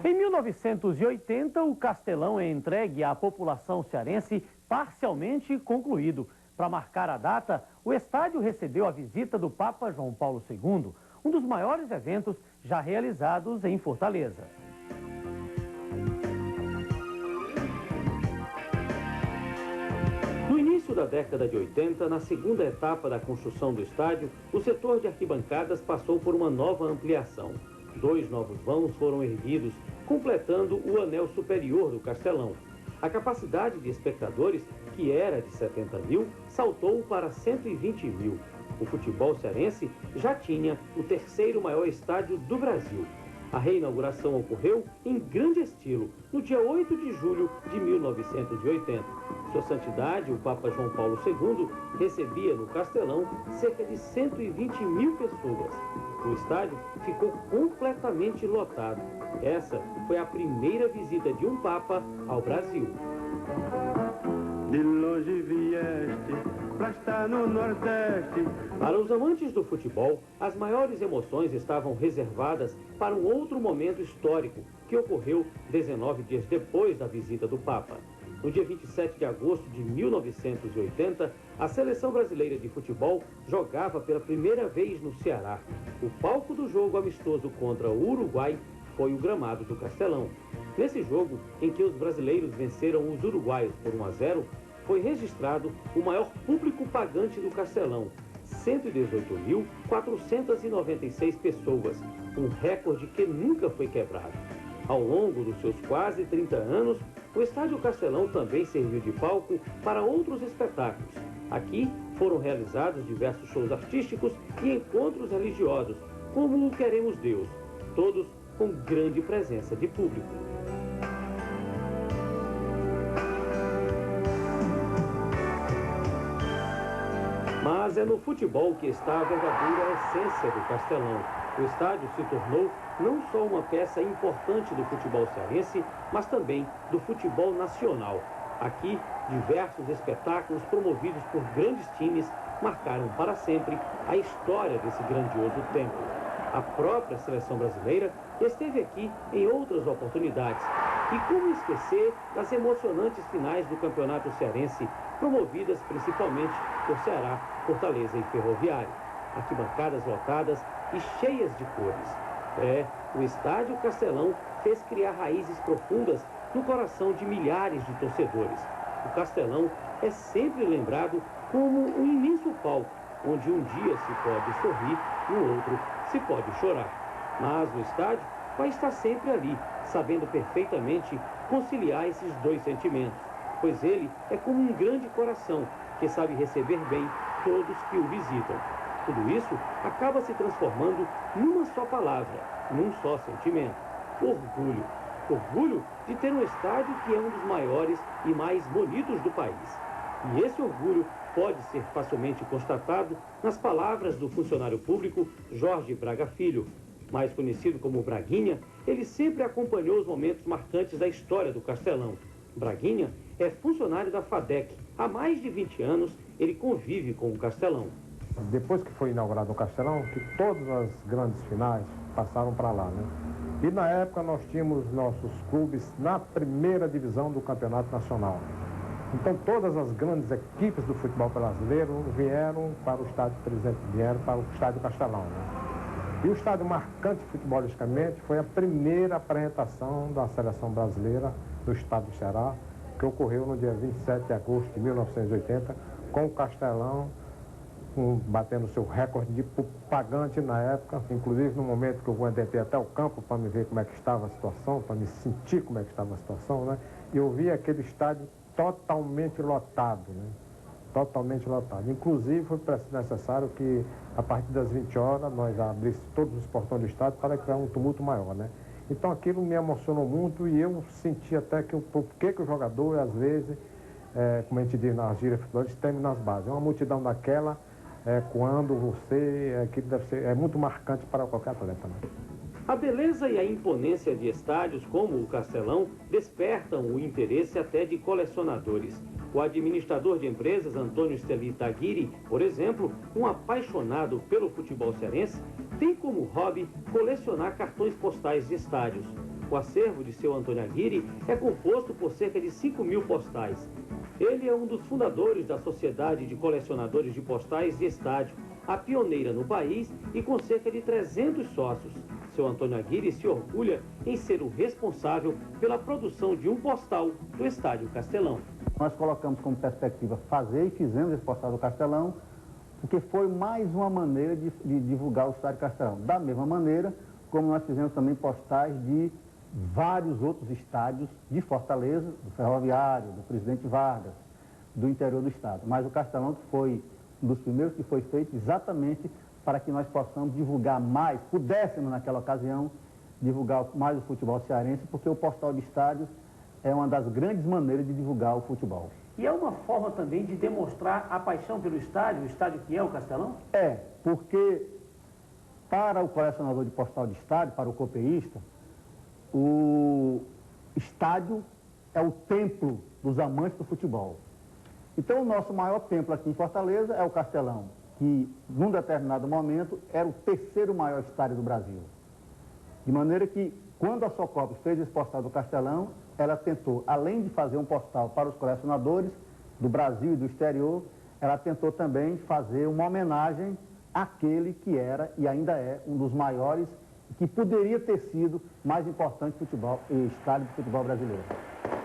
Em 1980, o Castelão é entregue à população cearense parcialmente concluído. Para marcar a data, o estádio recebeu a visita do Papa João Paulo II, um dos maiores eventos já realizados em Fortaleza. No início da década de 80, na segunda etapa da construção do estádio, o setor de arquibancadas passou por uma nova ampliação. 2 novos vãos foram erguidos, completando o anel superior do Castelão. A capacidade de espectadores, que era de 70 mil, saltou para 120 mil. O futebol cearense já tinha o 3º maior estádio do Brasil. A reinauguração ocorreu em grande estilo, no dia 8 de julho de 1980. Sua Santidade, o Papa João Paulo II, recebia no Castelão cerca de 120 mil pessoas. O estádio ficou completamente lotado. Essa foi a primeira visita de um Papa ao Brasil. De longe vieste, pra estar no Nordeste. Para os amantes do futebol, as maiores emoções estavam reservadas para um outro momento histórico, que ocorreu 19 dias depois da visita do Papa. No dia 27 de agosto de 1980, a seleção brasileira de futebol jogava pela primeira vez no Ceará. O palco do jogo amistoso contra o Uruguai foi o gramado do Castelão. Nesse jogo, em que os brasileiros venceram os uruguaios por 1-0, foi registrado o maior público pagante do Castelão, 118.496 pessoas, um recorde que nunca foi quebrado. Ao longo dos seus quase 30 anos, o Estádio Castelão também serviu de palco para outros espetáculos. Aqui foram realizados diversos shows artísticos e encontros religiosos, como o Queremos Deus, todos com grande presença de público. Mas é no futebol que está a verdadeira essência do Castelão. O estádio se tornou não só uma peça importante do futebol cearense, mas também do futebol nacional. Aqui, diversos espetáculos promovidos por grandes times marcaram para sempre a história desse grandioso templo. A própria seleção brasileira esteve aqui em outras oportunidades. E como esquecer das emocionantes finais do Campeonato Cearense, promovidas principalmente por Ceará, Fortaleza e Ferroviária. Arquibancadas lotadas e cheias de cores. O Estádio Castelão fez criar raízes profundas no coração de milhares de torcedores. O Castelão é sempre lembrado como um imenso palco, onde um dia se pode sorrir, no outro se pode chorar. Mas o estádio vai estar sempre ali, sabendo perfeitamente conciliar esses dois sentimentos, pois ele é como um grande coração que sabe receber bem todos que o visitam. Tudo isso acaba se transformando numa só palavra, num só sentimento: orgulho. Orgulho de ter um estádio que é um dos maiores e mais bonitos do país. E esse orgulho pode ser facilmente constatado nas palavras do funcionário público Jorge Braga Filho. Mais conhecido como Braguinha, ele sempre acompanhou os momentos marcantes da história do Castelão. Braguinha é funcionário da FADEC. Há mais de 20 anos, ele convive com o Castelão. Depois que foi inaugurado o Castelão, que todas as grandes finais passaram para lá, né? E na época nós tínhamos nossos clubes na primeira divisão do Campeonato Nacional. Então todas as grandes equipes do futebol brasileiro vieram para o estádio, por exemplo, vieram para o estádio Castelão, né? E o estádio marcante futebolisticamente foi a primeira apresentação da seleção brasileira do estado do Ceará, que ocorreu no dia 27 de agosto de 1980, com o Castelão batendo seu recorde de pagante na época, inclusive no momento que eu entrei até o campo para me ver como é que estava a situação, para me sentir como é que estava a situação, né? E eu vi aquele estádio totalmente lotado, né? Totalmente lotado. Inclusive foi necessário que a partir das 20 horas nós abríssemos todos os portões do estádio para criar um tumulto maior, né? Então aquilo me emocionou muito e eu senti até que por que o jogador, às vezes, como a gente diz nas gírias futebolistas, teme nas bases. Uma multidão daquela, quando você, aquilo deve ser, é muito marcante para qualquer atleta, né? A beleza e a imponência de estádios como o Castelão despertam o interesse até de colecionadores. O administrador de empresas, Antônio Estelita Aguirre, por exemplo, um apaixonado pelo futebol cearense, tem como hobby colecionar cartões postais de estádios. O acervo de seu Antônio Aguirre é composto por cerca de 5.000 postais. Ele é um dos fundadores da Sociedade de Colecionadores de Postais de Estádio, a pioneira no país e com cerca de 300 sócios. Seu Antônio Aguirre se orgulha em ser o responsável pela produção de um postal do Estádio Castelão. Nós colocamos como perspectiva fazer e fizemos esse postal do Castelão, porque foi mais uma maneira de divulgar o Estádio Castelão. Da mesma maneira como nós fizemos também postais de vários outros estádios de Fortaleza, do Ferroviário, do Presidente Vargas, do interior do estado. Mas o Castelão foi um dos primeiros que foi feito exatamente para que nós possamos divulgar mais, pudéssemos naquela ocasião, divulgar mais o futebol cearense, porque o postal de estádios é uma das grandes maneiras de divulgar o futebol. E é uma forma também de demonstrar a paixão pelo estádio, o estádio que é o Castelão? É, porque para o colecionador de postal de estádio, para o copeísta, o estádio é o templo dos amantes do futebol. Então, o nosso maior templo aqui em Fortaleza é o Castelão, que, num determinado momento, era o terceiro maior estádio do Brasil. De maneira que, quando a Socop fez esse postal do Castelão, ela tentou, além de fazer um postal para os colecionadores do Brasil e do exterior, ela tentou também fazer uma homenagem àquele que era e ainda é um dos maiores, que poderia ter sido mais importante estádio do futebol brasileiro.